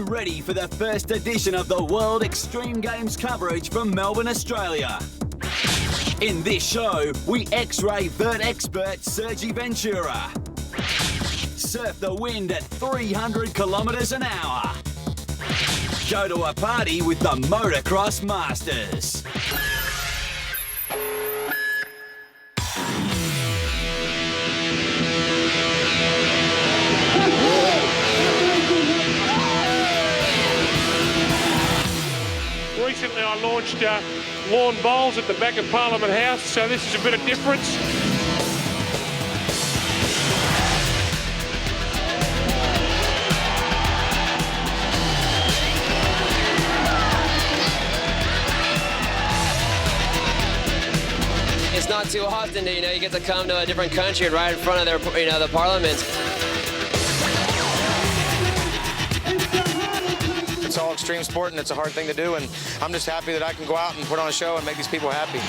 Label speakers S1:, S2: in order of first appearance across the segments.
S1: ready for the first edition of the World Extreme Games coverage from Melbourne, Australia. In this show, we X-ray vert expert Sergi Ventura. Surf the wind at 300 kilometres an hour. Go to a party with the Motocross Masters.
S2: Recently I launched lawn bowls at the back of Parliament House, so this is a bit of difference.
S3: It's not too often that, you get to come to a different country right in front of their, the parliament.
S4: It's all extreme sport and it's a hard thing to do, and I'm just happy that I can go out and put on a show and make these people happy.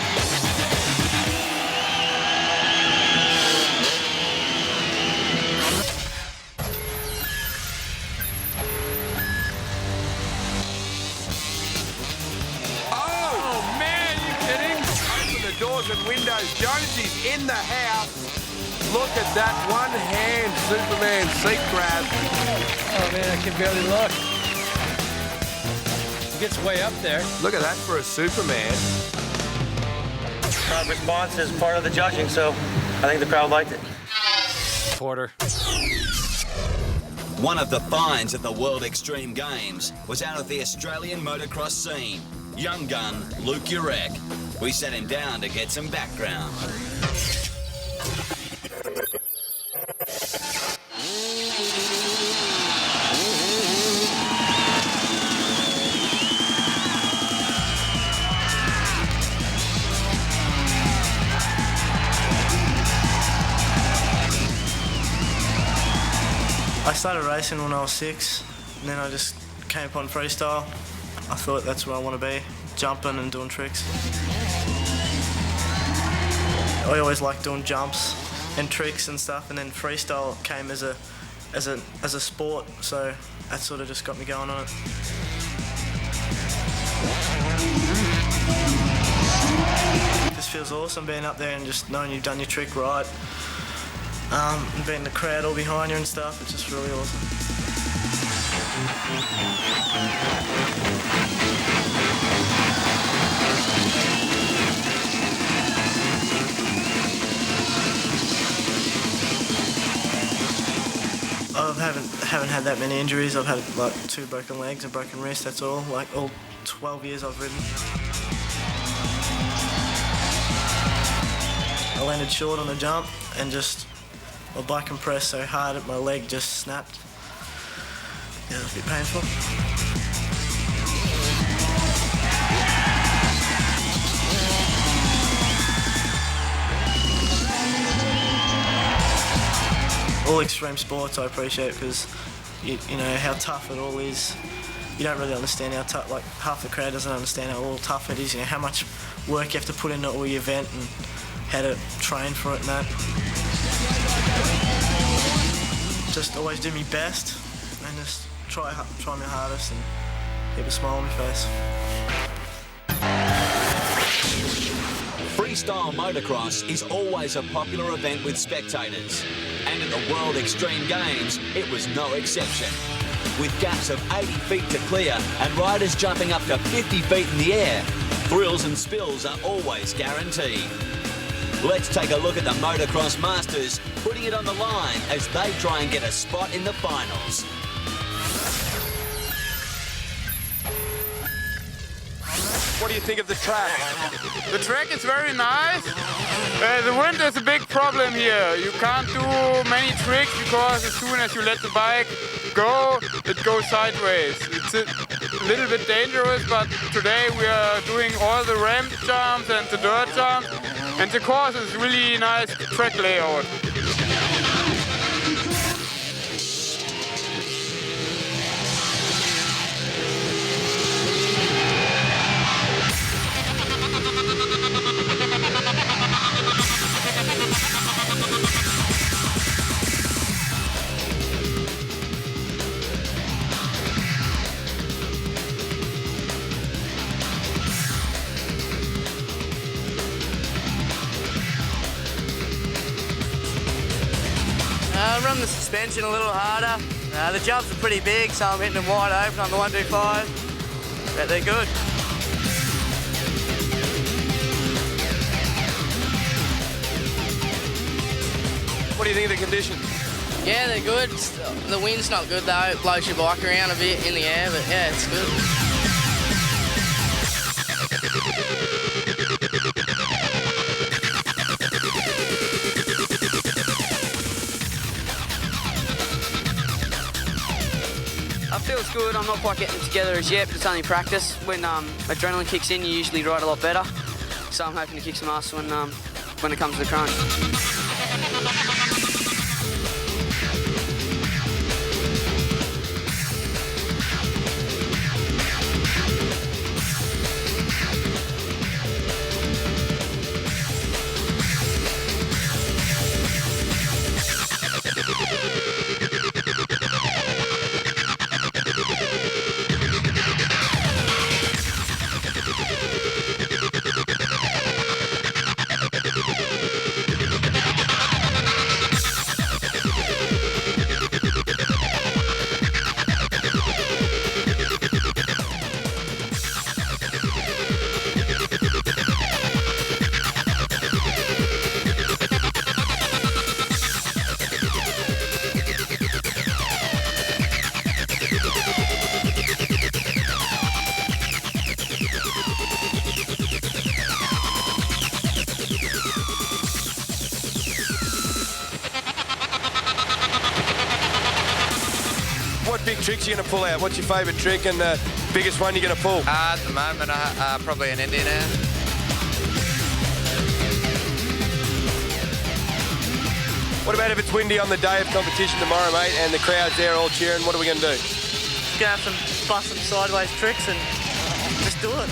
S5: Oh man, you kidding? Open the doors and windows. Jonesy's in the house. Look at that one-hand Superman seat grab.
S6: Oh man, I can barely look. Gets way up there.
S5: Look at that for a Superman.
S7: Crowd response is part of the judging, so I think the crowd liked it.
S6: Porter.
S1: One of the finds at the World Extreme Games was out of the Australian motocross scene, young gun Luke Urek. We sat him down to get some background.
S8: I started racing when I was 6, and then I just came upon freestyle. I thought that's where I want to be, jumping and doing tricks. I always liked doing jumps and tricks and stuff, and then freestyle came as a sport, so that sort of just got me going on it. This feels awesome being up there and just knowing you've done your trick right. And being the crowd all behind you and stuff, it's just really awesome. I haven't had that many injuries. I've had like 2 broken legs and broken wrists, that's all. Like all 12 years I've ridden. I landed short on a jump and just my bike compressed so hard that my leg just snapped. Yeah, it was a bit painful. All extreme sports I appreciate because you know how tough it all is. You don't really understand how tough, like half the crowd doesn't understand how all tough it is, how much work you have to put into all your event and how to train for it and that. Just always do my best and just try my hardest and keep a smile on my face.
S1: Freestyle motocross is always a popular event with spectators, and at the World Extreme Games, it was no exception. With gaps of 80 feet to clear and riders jumping up to 50 feet in the air, thrills and spills are always guaranteed. Let's take a look at the Motocross Masters putting it on the line as they try and get a spot in the finals.
S5: What do you think of the track?
S9: The track is very nice. The wind is a big problem here. You can't do many tricks because as soon as you let the bike go, it goes sideways. It's a little bit dangerous, but today we are doing all the ramp jumps and the dirt jumps, and the course is really nice track layout.
S10: I run the suspension a little harder. The jumps are pretty big, so I'm hitting them wide open on the 125. But they're good.
S4: What do you think of the conditions?
S10: Yeah, they're good. The wind's not good though. It blows your bike around a bit in the air, but yeah, it's good.
S11: It feels good. I'm not quite getting it together as yet, but it's only practice. When adrenaline kicks in, you usually ride a lot better. So I'm hoping to kick some ass when it comes to the crunch.
S5: What big tricks are you going to pull out? What's your favourite trick and the biggest one you're going to pull?
S12: At the moment, probably an Indian air.
S5: What about if it's windy on the day of competition tomorrow, mate, and the crowd's there all cheering? What are we going to do?
S10: Just gonna have bust some sideways tricks and just do it.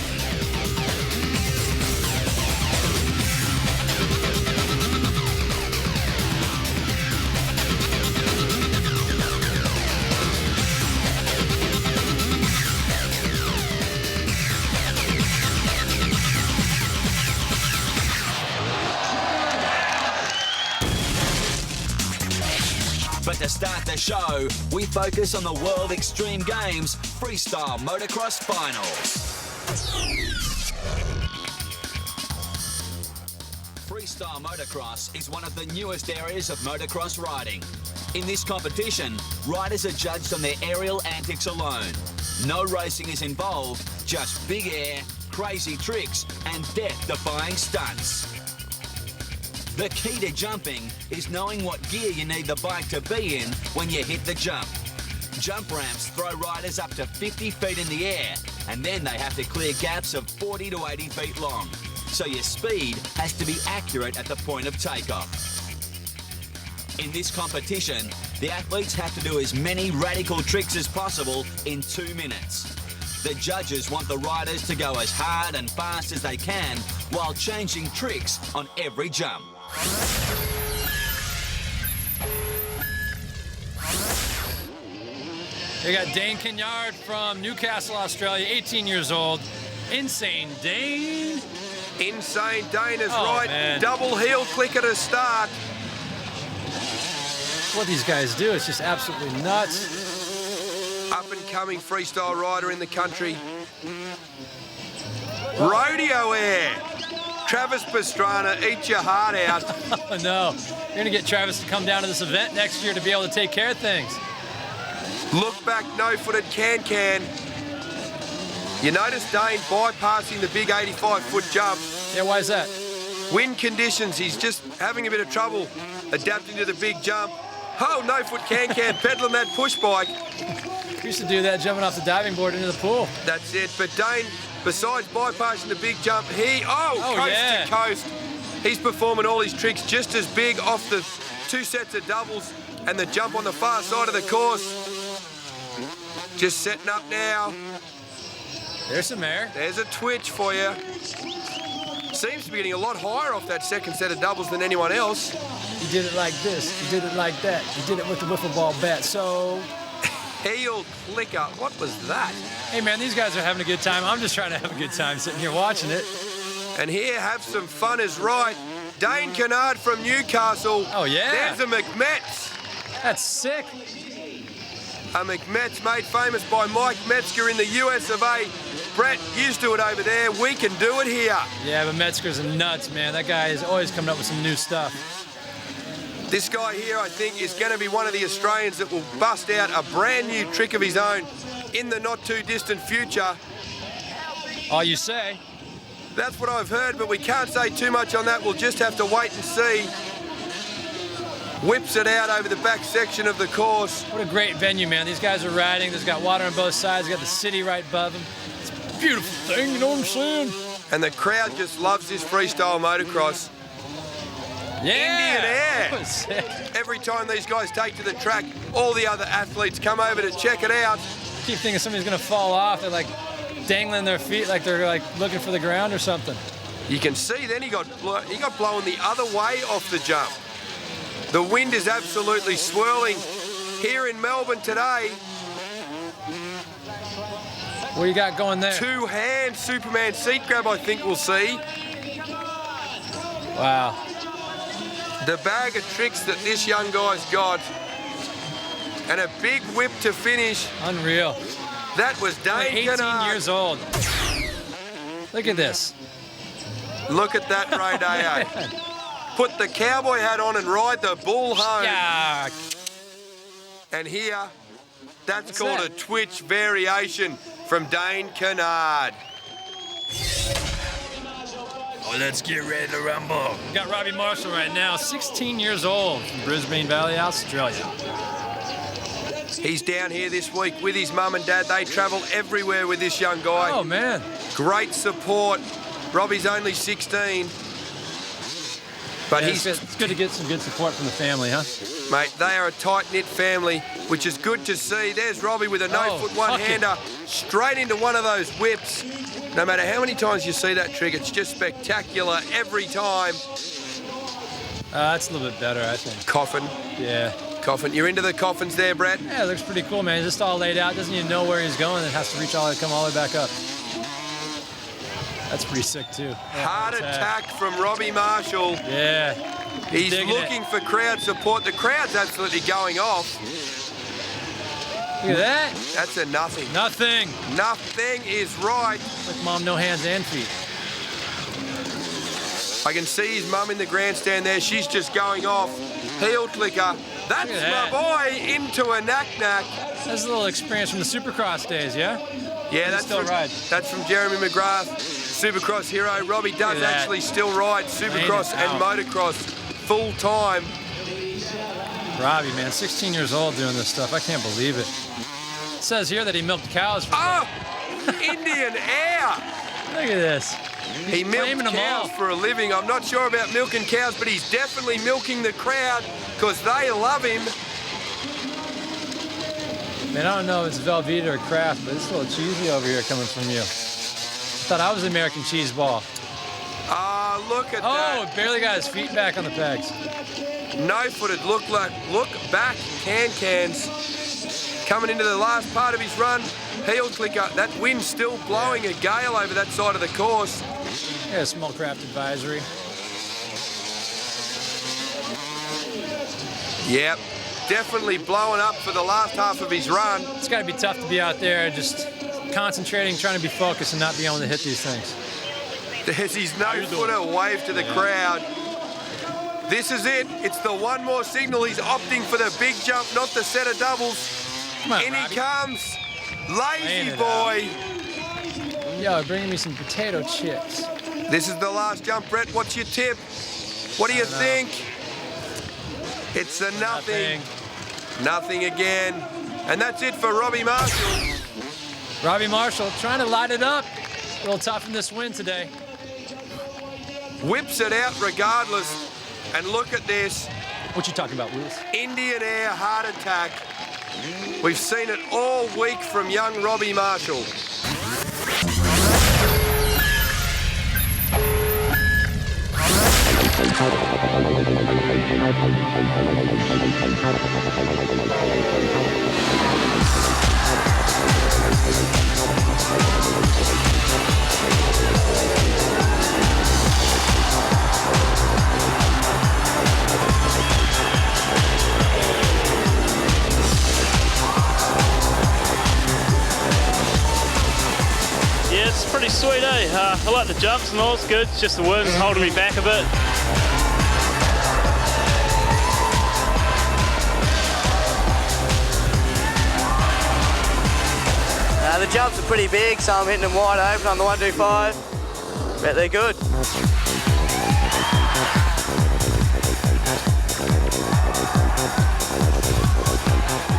S1: But to start the show, we focus on the World Extreme Games Freestyle Motocross Finals. Freestyle motocross is one of the newest areas of motocross riding. In this competition, riders are judged on their aerial antics alone. No racing is involved, just big air, crazy tricks, and death-defying stunts. The key to jumping is knowing what gear you need the bike to be in when you hit the jump. Jump ramps throw riders up to 50 feet in the air, and then they have to clear gaps of 40 to 80 feet long. So your speed has to be accurate at the point of takeoff. In this competition, the athletes have to do as many radical tricks as possible in 2 minutes. The judges want the riders to go as hard and fast as they can while changing tricks on every jump.
S6: We got Dane Kenyard from Newcastle, Australia, 18 years old. Insane Dane.
S5: Insane Dane is right.
S6: Man.
S5: Double heel clicker to start.
S6: What these guys do is just absolutely nuts.
S5: Up and coming freestyle rider in the country. Rodeo air. Travis Pastrana, eat your heart out.
S6: Oh, no. You're going to get Travis to come down to this event next year to be able to take care of things.
S5: Look back, no-footed can-can. You notice Dane bypassing the big 85-foot jump.
S6: Yeah, why is that?
S5: Wind conditions, he's just having a bit of trouble adapting to the big jump. Oh, no-foot can-can, pedaling that push bike.
S6: Used to do that jumping off the diving board into the pool.
S5: That's it, but Dane, besides bypassing the big jump, coast to coast. He's performing all his tricks just as big off the 2 sets of doubles and the jump on the far side of the course. Just setting up now.
S6: There's some air.
S5: There's a twitch for you. Seems to be getting a lot higher off that second set of doubles than anyone else.
S6: He did it like this. He did it like that. He did it with the wiffle ball bat. So...
S5: heel clicker. What was that?
S6: Hey, man, these guys are having a good time. I'm just trying to have a good time sitting here watching it.
S5: And here, have some fun is right. Dane Kenyard from Newcastle.
S6: Oh, yeah.
S5: There's a McMets.
S6: That's sick.
S5: A McMetz made famous by Mike Metzger in the US of A. Brett, used to it over there. We can do it here.
S6: Yeah, but Metzger's nuts, man. That guy is always coming up with some new stuff.
S5: This guy here, I think, is going to be one of the Australians that will bust out a brand new trick of his own in the not too distant future.
S6: All you say.
S5: That's what I've heard, but we can't say too much on that. We'll just have to wait and see. Whips it out over the back section of the course.
S6: What a great venue, man. These guys are riding. There's got water on both sides. Got the city right above them. It's a beautiful thing, you know what I'm saying?
S5: And the crowd just loves this freestyle motocross.
S6: Yeah!
S5: Indian Air.
S6: That was sick.
S5: Every time these guys take to the track, all the other athletes come over to check it out.
S6: I keep thinking somebody's gonna fall off. They're like dangling their feet like they're like looking for the ground or something.
S5: You can see then he got blown the other way off the jump. The wind is absolutely swirling here in Melbourne today.
S6: What you got going there?
S5: Two-hand Superman seat grab, I think we'll see.
S6: Wow.
S5: The bag of tricks that this young guy's got. And a big whip to finish.
S6: Unreal.
S5: That was Dane
S6: 18
S5: Kennard.
S6: years old. Look at this.
S5: Look at that, Ray Day. Put the cowboy hat on and ride the bull home.
S6: Yeah.
S5: And here, that's called a twitch variation from Dane Kennard.
S6: Oh, let's get ready to rumble. We got Robbie Marshall right now, 16 years old, from Brisbane Valley, Australia.
S5: He's down here this week with his mum and dad. They travel everywhere with this young guy.
S6: Oh, man.
S5: Great support. Robbie's only 16. But
S6: yeah, it's good to get some good support from the family, huh?
S5: Mate, they are a tight-knit family, which is good to see. There's Robbie with a no-foot one-hander straight into one of those whips. No matter how many times you see that trick, it's just spectacular every time.
S6: That's a little bit better, I think.
S5: Coffin.
S6: Yeah.
S5: Coffin. You're into the coffins there, Brad?
S6: Yeah, it looks pretty cool, man. He's just all laid out. Doesn't even know where he's going. It has to come all the way back up. That's pretty sick, too.
S5: Hard attack from Robbie Marshall.
S6: Yeah.
S5: He's looking for crowd support. The crowd's absolutely going off.
S6: Look at that.
S5: That's a nothing.
S6: Nothing.
S5: Nothing is right.
S6: Like mom, no hands and feet.
S5: I can see his mum in the grandstand there. She's just going off. Heel clicker. That's my boy into a knack-knack.
S6: That's a little experience from the Supercross days, yeah?
S5: Yeah, that's from Jeremy McGrath. Supercross hero. Robbie does actually still ride Supercross and motocross full time.
S6: Robbie, man, 16 years old doing this stuff. I can't believe it. It says here that he milked cows for
S5: Indian Air.
S6: Look at this.
S5: He milked cows for a living. I'm not sure about milking cows, but he's definitely milking the crowd because they love him.
S6: Man, I don't know if it's Velveeta or Kraft, but it's a little cheesy over here coming from you. Thought I was an American cheese ball.
S5: Look at that.
S6: Oh, barely got his feet back on the pegs.
S5: No-footed, look back, cans. Coming into the last part of his run, heel clicker. That wind's still blowing a gale over that side of the course.
S6: Yeah, small craft advisory.
S5: Yep, definitely blowing up for the last half of his run.
S6: It's got to be tough to be out there just concentrating, trying to be focused and not be able to hit these things.
S5: There's his no-footer wave to the crowd. This is it. It's the one more signal. He's opting for the big jump, not the set of doubles.
S6: Come on,
S5: in
S6: Robbie.
S5: he comes. Lazy boy.
S6: Yo, bringing me some potato chips.
S5: This is the last jump, Brett. What's your tip? What do you think? It's a nothing. Nothing again. And that's it for Robbie Marshall.
S6: Robbie Marshall trying to light it up. A little tough in this win today.
S5: Whips it out regardless. And look at this.
S6: What you talking about, Willis?
S5: Indian Air heart attack. We've seen it all week from young Robbie Marshall.
S13: I like the jumps and all, it's good. It's just the wind's holding me back a bit.
S10: The jumps are pretty big, so I'm hitting them wide open on the 125. Bet they're good.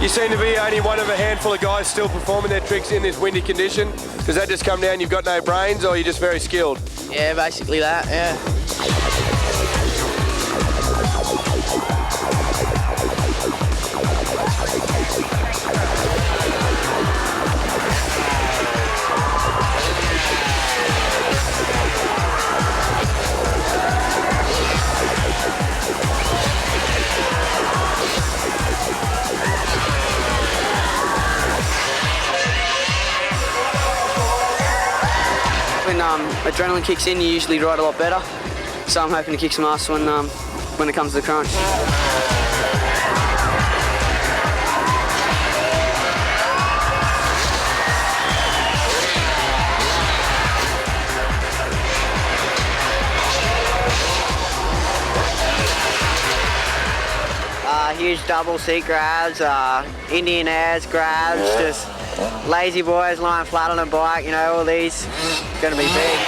S5: You seem to be only one of a handful of guys still performing their tricks in this windy condition. Does that just come down you've got no brains, or you're just very skilled?
S10: Yeah, basically that, yeah.
S11: When adrenaline kicks in, you usually ride a lot better. So I'm hoping to kick some ass when it comes to the crunch.
S10: Huge double seat grabs, Indian airs grabs, just lazy boys lying flat on a bike, you know, all these, gonna be big.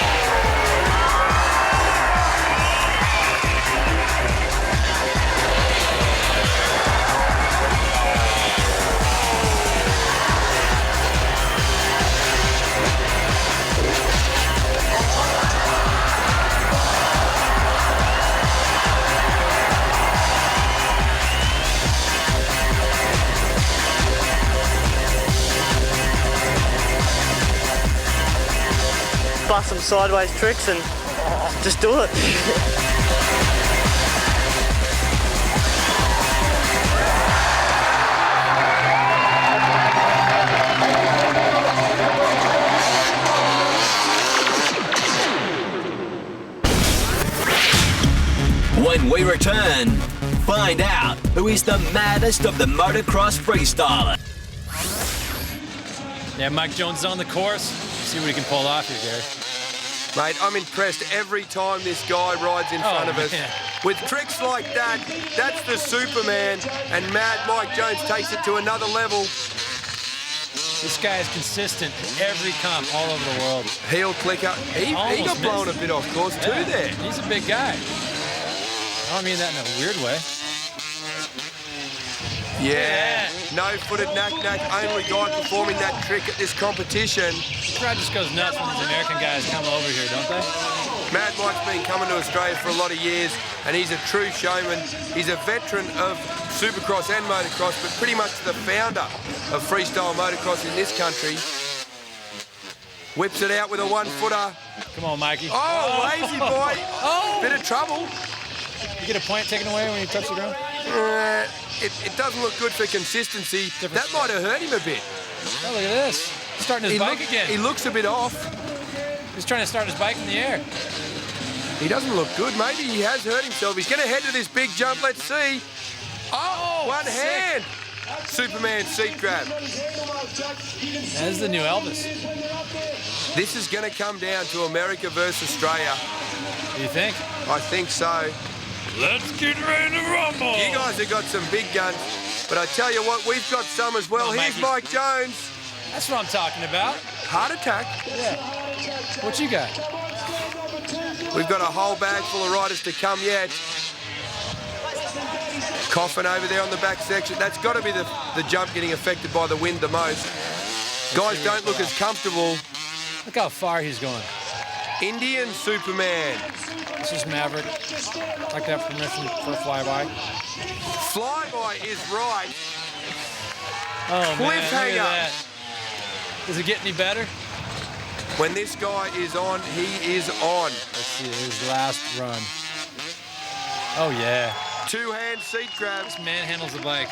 S10: Bust some sideways tricks and just do it.
S1: When we return, find out who is the maddest of the motocross freestyler.
S6: Yeah, Mike Jones is on the course. See what he can pull off here, Gary.
S5: Mate, I'm impressed every time this guy rides in front of us. With tricks like that, that's the Superman, and Mad Mike Jones takes it to another level.
S6: This guy is consistent every comp all over the world.
S5: Heel clicker. He got blown a bit off course too there.
S6: He's a big guy. I don't mean that in a weird way.
S5: Yeah. No-footed knack-knack, only guy performing that trick at this competition.
S6: The crowd just goes nuts when these American guys come over here, don't they?
S5: Mad Mike's been coming to Australia for a lot of years, and he's a true showman. He's a veteran of Supercross and motocross, but pretty much the founder of freestyle motocross in this country. Whips it out with a one-footer.
S6: Come on, Mikey.
S5: Oh, lazy boy. Bit of trouble.
S6: You get a point taken away when you touch the ground?
S5: It doesn't look good for consistency. That might have hurt him a bit.
S6: Oh, look at this. He's starting his bike again.
S5: He looks a bit off.
S6: He's trying to start his bike in the air.
S5: He doesn't look good. Maybe he has hurt himself. He's going to head to this big jump. Let's see. Oh, one hand. Superman seat grab.
S6: That's the new Elvis.
S5: This is going to come down to America versus Australia.
S6: Do you think?
S5: I think so.
S6: Let's get ready to rumble.
S5: You guys have got some big guns, but I tell you what, we've got some as well. Here's Mike Jones.
S6: That's what I'm talking about.
S5: Heart attack.
S6: Yeah. What you got?
S5: We've got a whole bag full of riders to come yet. Coughing over there on the back section. That's got to be the jump getting affected by the wind the most. Guys don't look as comfortable.
S6: Look how far he's going.
S5: Indian Superman.
S6: This is Maverick. I'd like to have permission for a flyby.
S5: Flyby is right.
S6: Oh, man, look at
S5: Cliffhanger.
S6: that. Does it get any better?
S5: When this guy is on, he is on.
S6: Let's see his last run. Oh, yeah.
S5: Two-hand seat grab.
S6: This man handles the bike.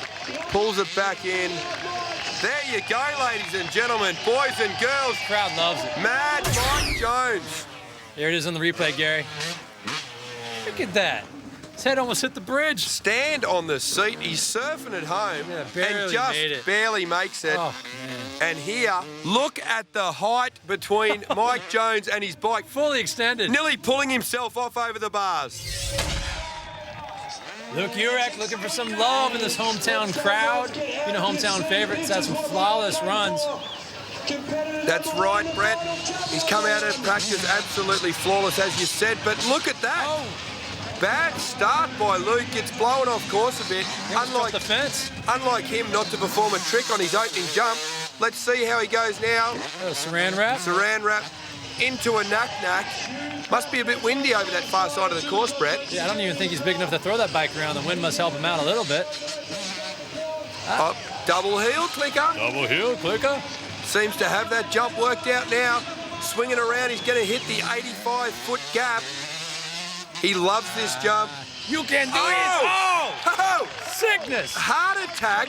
S5: Pulls it back in. There you go, ladies and gentlemen, boys and girls.
S6: The crowd loves it.
S5: Mad Mike Jones.
S6: There it is on the replay, Gary. Look at that. His head almost hit the bridge.
S5: Stand on the seat. He's surfing at home
S6: barely
S5: and just
S6: made it.
S5: barely makes it.
S6: Oh, man.
S5: And here, look at the height between Mike Jones and his bike.
S6: Fully extended.
S5: Nearly pulling himself off over the bars.
S6: Luke Urek looking for some love in this hometown crowd. You know, hometown favorites, that's some flawless runs.
S5: That's right, Brett. He's come out of practice absolutely flawless, as you said, but look at that.
S6: Oh.
S5: Bad start by Luke. Gets blown off course a bit.
S6: Unlike the fence.
S5: Unlike him not to perform a trick on his opening jump. Let's see how he goes now.
S6: Saran wrap.
S5: Saran wrap into a knack-knack. Must be a bit windy over that far side of the course, Brett.
S6: Yeah, I don't even think he's big enough to throw that bike around. The wind must help him out a little bit.
S5: Double heel clicker.
S6: Double heel clicker.
S5: Seems to have that jump worked out now. Swinging around, he's going to hit the 85-foot gap. He loves this jump.
S6: You can do it!
S5: Oh!
S6: Sickness!
S5: Heart attack.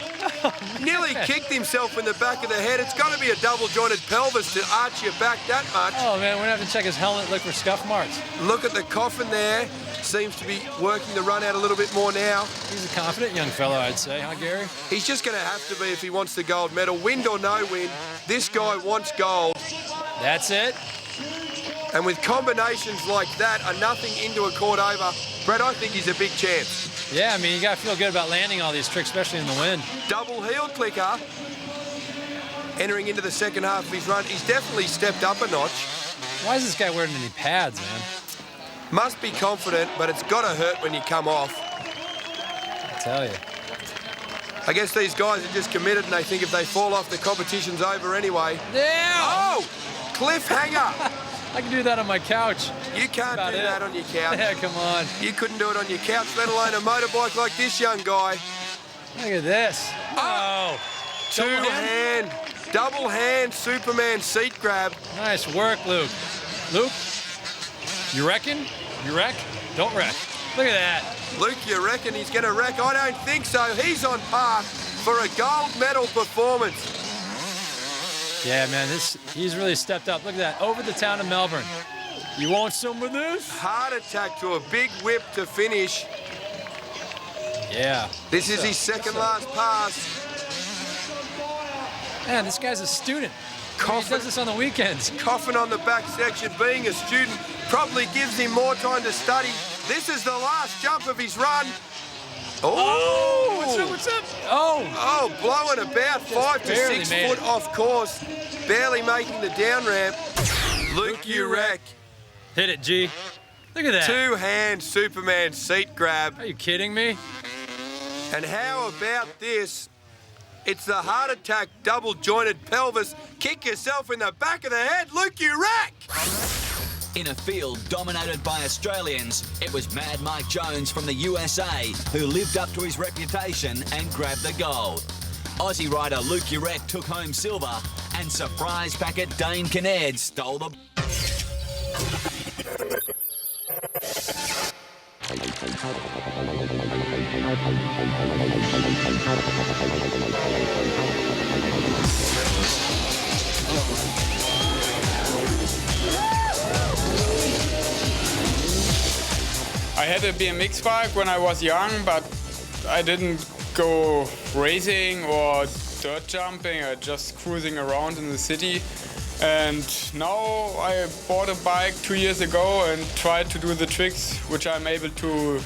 S5: Nearly kicked himself in the back of the head. It's got to be a double-jointed pelvis to arch your back that much.
S6: Oh, man, we're going to have to check his helmet, look for scuff marks.
S5: Look at the coffin there. Seems to be working the run out a little bit more now.
S6: He's a confident young fellow, I'd say, huh, Gary?
S5: He's just going to have to be if he wants the gold medal. Win or no win, this guy wants gold.
S6: That's it.
S5: And with combinations like that, a nothing into a quart over, Brett, I think he's a big chance.
S6: Yeah, I mean, you got to feel good about landing all these tricks, especially in the wind.
S5: Double heel clicker. Entering into the second half of his run, he's definitely stepped up a notch.
S6: Why is this guy wearing any pads, man?
S5: Must be confident, but it's got to hurt when you come off.
S6: I tell you.
S5: I guess these guys are just committed and they think if they fall off, the competition's over anyway.
S6: Yeah!
S5: Oh! Cliffhanger!
S6: I can do that on my couch.
S5: You can't do that on your couch.
S6: Yeah, come on.
S5: You couldn't do it on your couch, let alone a motorbike like this young guy.
S6: Look at this. Oh!
S5: Double hand Superman seat grab.
S6: Nice work, Luke. Luke, you reckon? You wreck? Don't wreck. Look at that.
S5: Luke, you reckon he's going to wreck? I don't think so. He's on par for a gold medal performance.
S6: Yeah, man, he's really stepped up. Look at that, over the town of Melbourne. You want some of this?
S5: Heart attack to a big whip to finish.
S6: Yeah.
S5: This is his second last pass.
S6: Man, this guy's a student. He does this on the weekends.
S5: Coffin on the back section. Being a student probably gives him more time to study. This is the last jump of his run. Oh!
S6: What's up? Oh!
S5: Blowing about 5 to 6 foot off course. Barely making the down ramp. Luke Urek.
S6: Hit it, G. Look at that.
S5: Two-hand Superman seat grab.
S6: Are you kidding me?
S5: And how about this? It's the heart attack double-jointed pelvis. Kick yourself in the back of the head. Luke Urek.
S1: In a field dominated by Australians, it was Mad Mike Jones from the USA who lived up to his reputation and grabbed the gold. Aussie rider Luke Urek took home silver and surprise packet Dane Kinnaird stole the...
S9: I had a BMX bike when I was young, but I didn't go racing or dirt jumping, or just cruising around in the city. And now I bought a bike 2 years ago and tried to do the tricks which I'm able to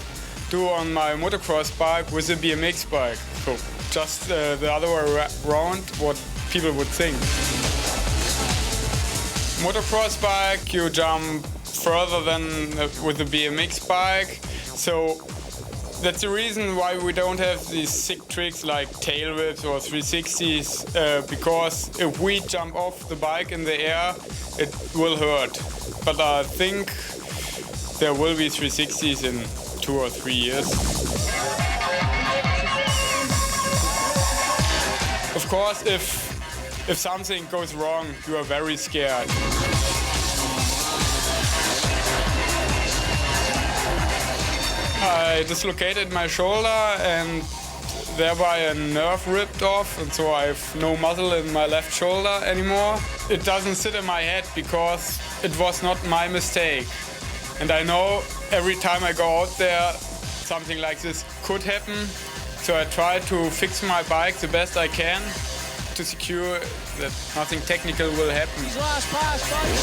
S9: do on my motocross bike with a BMX bike. So just the other way around what people would think. Motocross bike, you jump further than with a BMX bike. So that's the reason why we don't have these sick tricks like tail whips or 360s, because if we jump off the bike in the air, it will hurt. But I think there will be 360s in 2 or 3 years. Of course, if something goes wrong, you are very scared. I dislocated my shoulder and thereby a nerve ripped off, and so I have no muscle in my left shoulder anymore. It doesn't sit in my head because it was not my mistake. And I know every time I go out there, something like this could happen. So I try to fix my bike the best I can. to secure that nothing technical will happen.
S6: Last pass, buddy.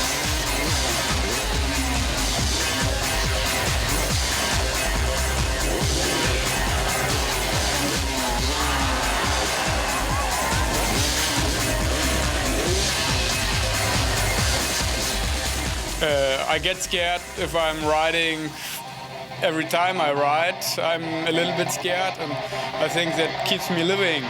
S9: I get scared if I'm riding. Every time I ride, I'm a little bit scared, and I think that keeps me living.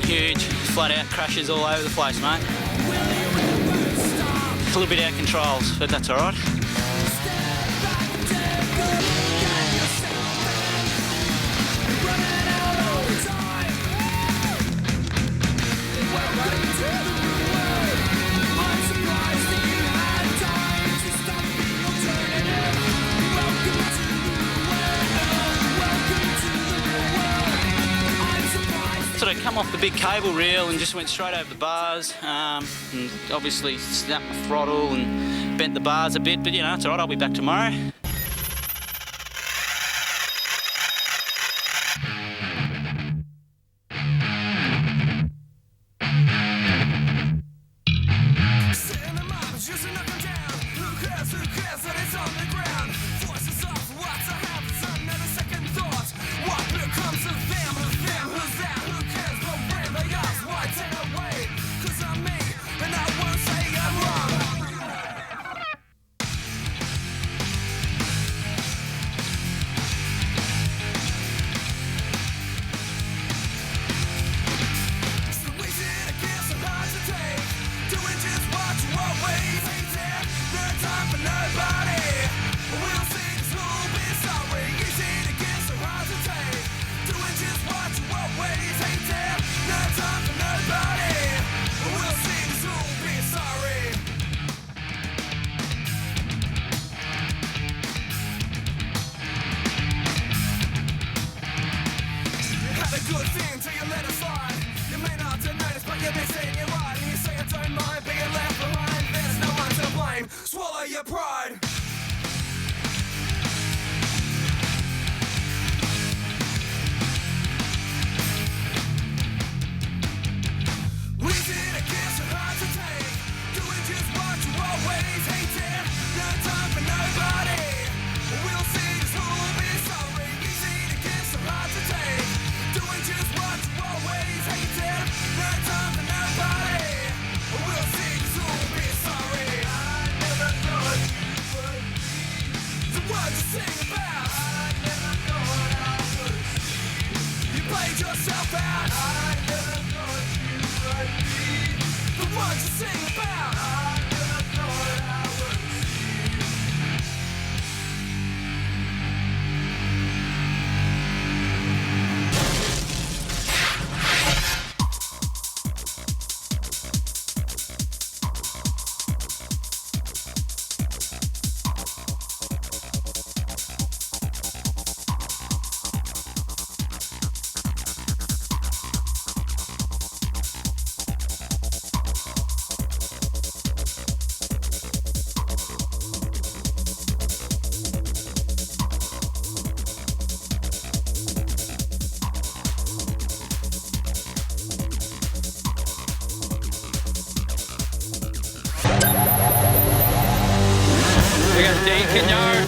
S14: Huge, flat out crashes all over the place, mate. A little bit out of controls, but that's all right. Sort of come off the big cable reel and just went straight over the bars, and obviously snapped the throttle and bent the bars a bit, but you know, it's all right, I'll be back tomorrow.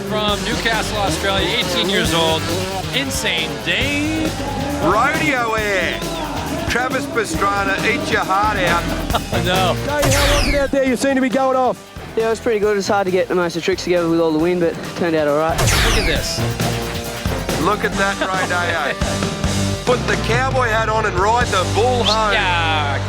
S6: From Newcastle, Australia, 18 years old, Insane Dane.
S5: Rodeo air. Travis Pastrana, eat your heart out.
S6: No.
S15: Dane, how was it out there? You seem to be going off.
S11: Yeah, it was pretty good. It was hard to get most of the tricks together with all the wind, but it turned out all right.
S6: Look at this.
S5: Look at that, Rodeo. Put the cowboy hat on and ride the bull home.
S6: Yeah.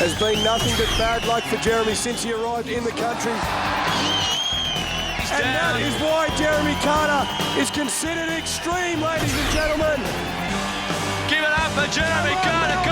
S15: has been nothing but bad luck for Jeremy since he arrived in the country. And that is why Jeremy Carter is considered extreme, ladies and gentlemen.
S1: Give it up for Jeremy Carter.